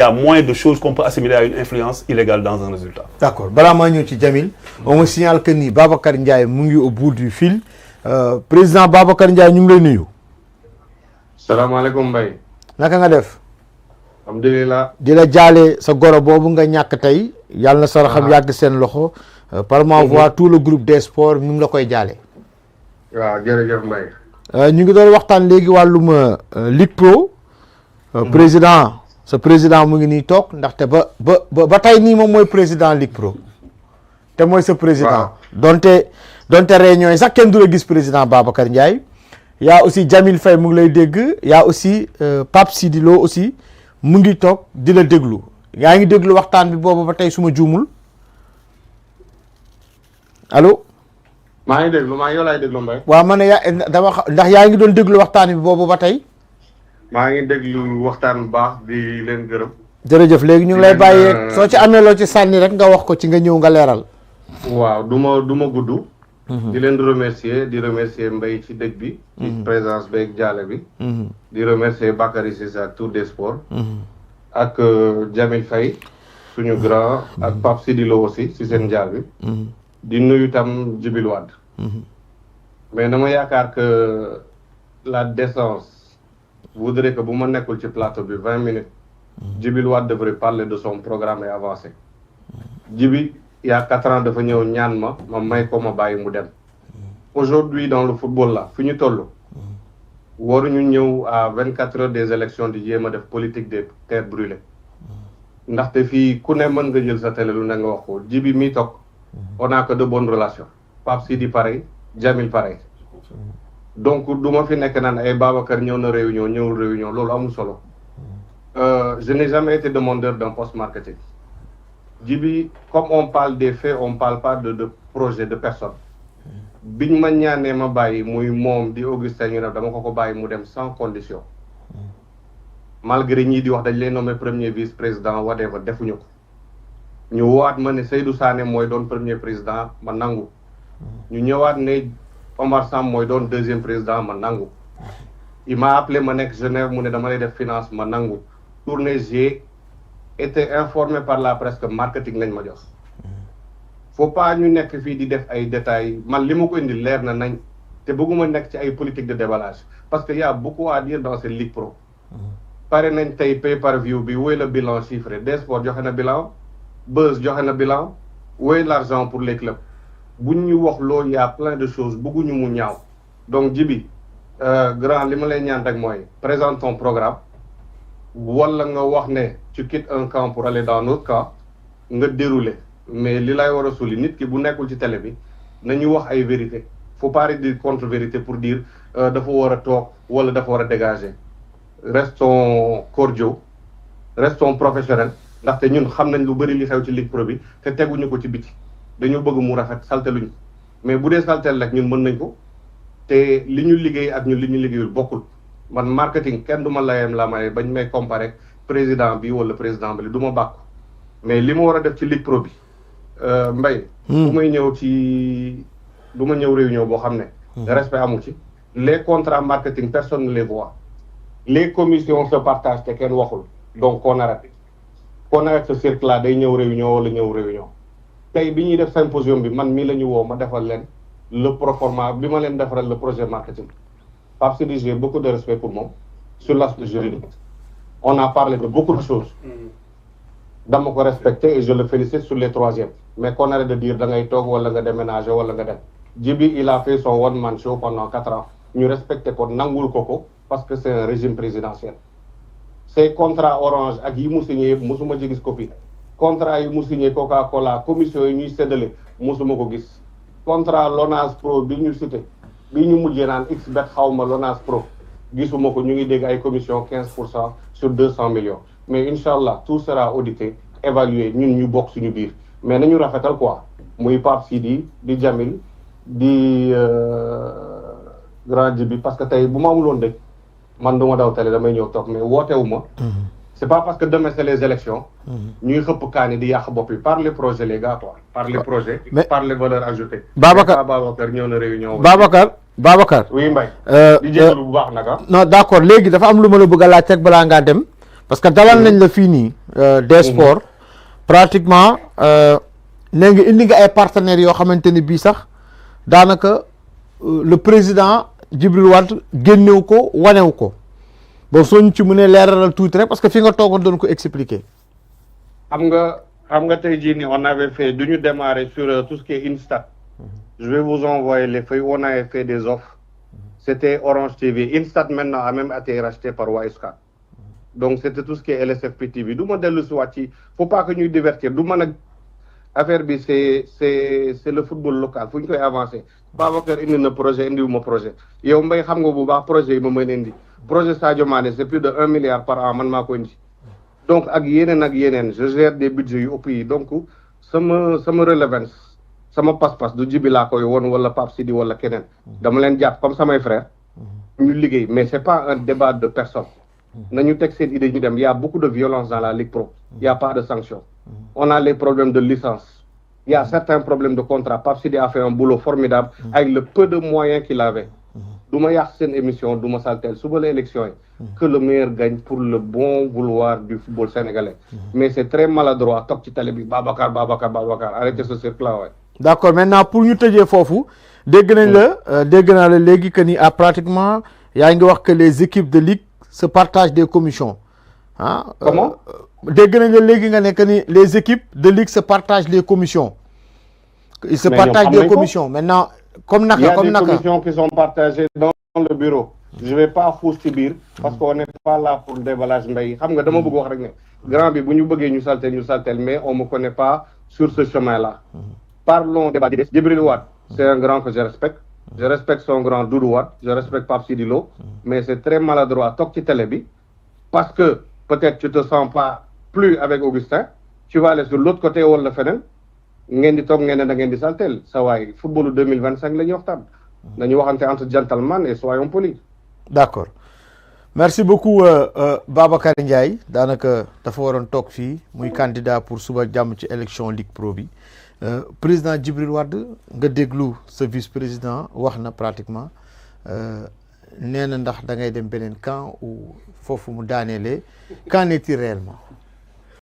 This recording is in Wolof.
y a moins de choses qu'on peut assimiler à une influence illégale dans un résultat. D'accord balaa maa ñëw ci Jamil on me signale que ni Babacar Ndiaye mu ngi au bout du fil président Babacar Ndiaye ñu ngi lay nuyu. salaamaaleykum Mbaye. naka nga def. alhamdulilah. di la jaale sa goro boobu nga ñàkk tey. yàlla na sara xam yàgg seen loxo. par ma voix tout le groupe des sports ñu ngi la koy jaale. waaw jërëjëf Mbaye. ñu ngi doon waxtaan léegi wàllum Ligue Pro. président sa président mu ngi nii toog ndaxte ba tey nii moom mooy président Ligue Pro. te mooy sa président. donte réunion yi sax kenn du la gis président Babacar Ndiaye. yaa aussi Jamil Faye mu ngi lay dégg yaa aussi Pape Sidi Lo aussi mu ngi toog di la déglu yaa ngi déglu waxtaan bi boobu ba tey suma juumul allo. maa ngi déglu yow laay déglu Mbaye. waaw man ndax yaa ngi doon déglu waxtaan bi boobu ba tey. maa ngi déglu waxtaan bu baax di leen gërëm. jërëjëf léegi ñu ngi lay bàyyee soo ci amee loo ci sànni rek nga wax ko ci nga ñëw nga leeral. waaw du ma gudd. di leen remercier Mbaye ci dëj bi. ci présence beeg jaale bi. di remercier Bakary Cissé ak Tour des Sports. ak Jamil Faye suñu grand ak Pape Sidi Lo aussi ci seen jaar bi. di nuyu tam Djibil Wade. mais dama yaakaar que la décence voudrait que bu ma nekkul ci plateau bi 20 minutes. Djibil Wade devrait parler de son programme et avancer. Djibi il y a 4 ans dafa ñëw ñaan ma may ko ma bàyyi mu dem. Aujourd'hui dans le football là fi ñu toll. waruñu ñëw à 24 heures des élections di jéem a def politique des terres brûlées. ndaxte fii ku ne mën nga jël sa télé lu ne nga wax ko Djibi mi toog. on a que de bonnes relations. Pape Sidi pareil Jamil pareil. donc du ma fi nekk naan ay Babacar ñëw na réunion ñëwul réunion loolu amul solo. je n'ai jamais été demandeur d'un poste marketing. Djibi comme on parle des faits on parle pas de projet de personne. biñ ma ñaanee ma bàyyi muy moom di Augustin ñu ne dama ko bàyyi mu dem sans condition. malgré ñii di wax dañ lay nommé premier vice président whatever defuñu ko. ñu waat ma ne Seydou Sané mooy doon premier président ma nangu. ñu ñëwaat ne Omar Sam mooy doon deuxième président ma nangu. il m'a appelé ma nekk Genève mu ne dama lay def finance ma nangu. tournée j'ai été informé par la presse que marketing lañ ma jox. faut pas ñu nekk fii di def ay détails man li ma ko indi leer na nañ te bëgguma nekk ci ay politique de déballage parce que y a beaucoup à dire dans cette Ligue Pro. pare nañ tey pay par view bi wooy la bilan chiffré des sports joxe na bilan Buzz joxe na bilan wooy l'argent pour les clubs buñ ñu wax loolu y a plein de choses bëgguñu mu ñaaw donc Djibi grand li ma lay ñaan rek mooy présente ton programme wala nga wax ne tu quittes un camp pour aller dans un autre camp nga dérouler mais li lay war a suli nit ki bu nekkul ci télé bi nañu wax ay vérité faut pas dire contre vérité pour dire dafa war a toog wala dafa war a dégager restons cordiaux restons professionnels ndaxte ñun xam nañ lu bëri li xew ci Ligue Pro bi te teguñu ko ci biti dañoo bëgg mu rafet salteluñ mais bu dee saltel rek ñun mën nañ ko te li ñu liggéey ak ñun li ñu liggéeyul bokkul man marketing kenn du ma layam la may bañ may comparer président bi wala président bi du ma bàkku mais li ma war a def ci Ligue Pro bi Mbaye bu may ñëw ci du ma ñëw réunion boo xam ne respect amu ci les contrats marketing personne ne les voit les commissions se partagent te kenn waxul donc qu'on arrête ce cirque là day ñëw réunion wala ñëw réunion tey bi ñuy def symposium bi man mii la ñu woo ma defal leen le proforma bi ma leen defaral le projet marketing Pape Sidi j'ai beaucoup de respect pour moom sur l'aspect juridique on a parlé de beaucoup de choses dama ko respecté et je le félicite sur les troisièmes mais qu'on arrête de dire da ngay toog wala nga déménager wala nga dem Djibi il a fait son one man show pendant 4 ans ñu respecté ko nangul ko parce que c'est un régime présidentiel ces contrats orange ak yi mu signé yëpp mosuma ci gis copie contrat yi mu signé Coca-Cola commission yi ñuy séddale mosuma ko gis contrat Lonase Pro bi ñu cité bi ñu mujjee naan xbet xawma Lonase Pro gisuma ko ñu ngi dégg ay commission 15% sur 200 millions mais inchallah tout sera audité évalué ñun ñu bokk suñu biir mais nañu rafetal quoi muy Pape Sidi di Jamil di grand Djibi parce que tey bu ma amuloon dëj man du ma daw télé damay ñëw toog mais wootewu ma c'est pas parce que demain c'est les élections ñuy xëpp kaani di yàq bopp yi par les projets les gars quoi par les projets par les valeurs ajoutées Babacar ñëw na réunion Babacar oui Mbaye di jégalu bu baax naka non d'accord léegi dafa am lu ma la bëgg a laaj rek balaa ngaa dem parce que dalal nañ la fii nii des sports pratiquement nee nga indi nga ay partenaires yoo xamante ni bii sax daanaka le président Djibril Wade génnew ko wanew ko bon soo ñu ci mënee leeralal tuuti rek parce que fi nga toogoon doon ko expliquer. xam nga tey jii nii on avait fait du ñu démarrer sur tout ce qui est Instat. Je vais vous envoyer les feuilles. On avait fait des offres. C'était Orange TV. Instat maintenant a même été racheté par Wisecat. Donc c'était tout ce qui est LSFP TV. Du ma dellu si waat ci faut pas que ñuy divertir du mën a affaire bi c'est le football local fu ñu koy avancer. Babacar indi na projet indiwuma projet yow Mbaye xam nga bu baax projet yi ma mën indi projet Sadio Mané c'est plus de 1 milliard par an man maa ko indi donc ak yeneen je gère des budgets yu ëpp yi donc sama relevance sama pas-pas du Djibi laa koy woon wala Pape Sidi wala keneen dama leen jàpp comme samay frères ñu liggéey mais c'est pas un débat de personne nañu teg seen idée ñu dem il y a beaucoup de violence dans la Ligue Pro il y a pas de sanction on a les problèmes de licence. Il y a certains problèmes de contrat. Pape Sidi a fait un boulot formidable avec le peu de moyens qu'il avait. Douma yak sen émission, douma saltel. Souvent l'élection, que le meilleur gagne pour le bon vouloir du football sénégalais. Mais c'est très maladroit. Top ci télé bi Babacar. Arrêtez ce cirque-là, ouais. D'accord. Maintenant, pour nous tëjee foofu, dégg naa la léegi que ni à pratiquement yaa ngi wax que les équipes de ligue se partagent des commissions. Hein? Comment? Dégg nañ la léegi nga ne que ni les équipes de ligue se partagent les commissions. Ils se partagent des commissions. Maintenant, comme naka. Il y a des commissions qui sont partagées dans le bureau. Je vais pas foustibir parce qu'on n'est pas là pour le déballage Mbaye. Xam nga dama bëgg wax rek ne grand bi bu ñu bëggee ñu saltel mais on me connaît pas sur ce chemin-là. Parlons débat d'idées. Djibril Wade, c'est un grand que je respecte. Je respecte son grand Doudou Wade, je respecte Pape Sidi Lo, mais c'est très maladroit toog ci télé bi parce que peut-être tu te sens pas plus avec Augustin, tu vas aller sur l'autre côté wala feneen ngeen di toog ngeen ne da ngeen di saltel sa waay footballu 2025 la ñuy waxtaan nañu waxante entre gentlemen et soyons polis. D'accord merci beaucoup Babacar Ndiaye daanaka dafa waroon toog fii muy candidat pour suba jàmm ci élection Ligue Pro bi président Djibril Wade nga déglu sa vice-président wax na pratiquement nee na ndax da ngay dem beneen camp ou foofu mu daaneele qu'en est-il réellement.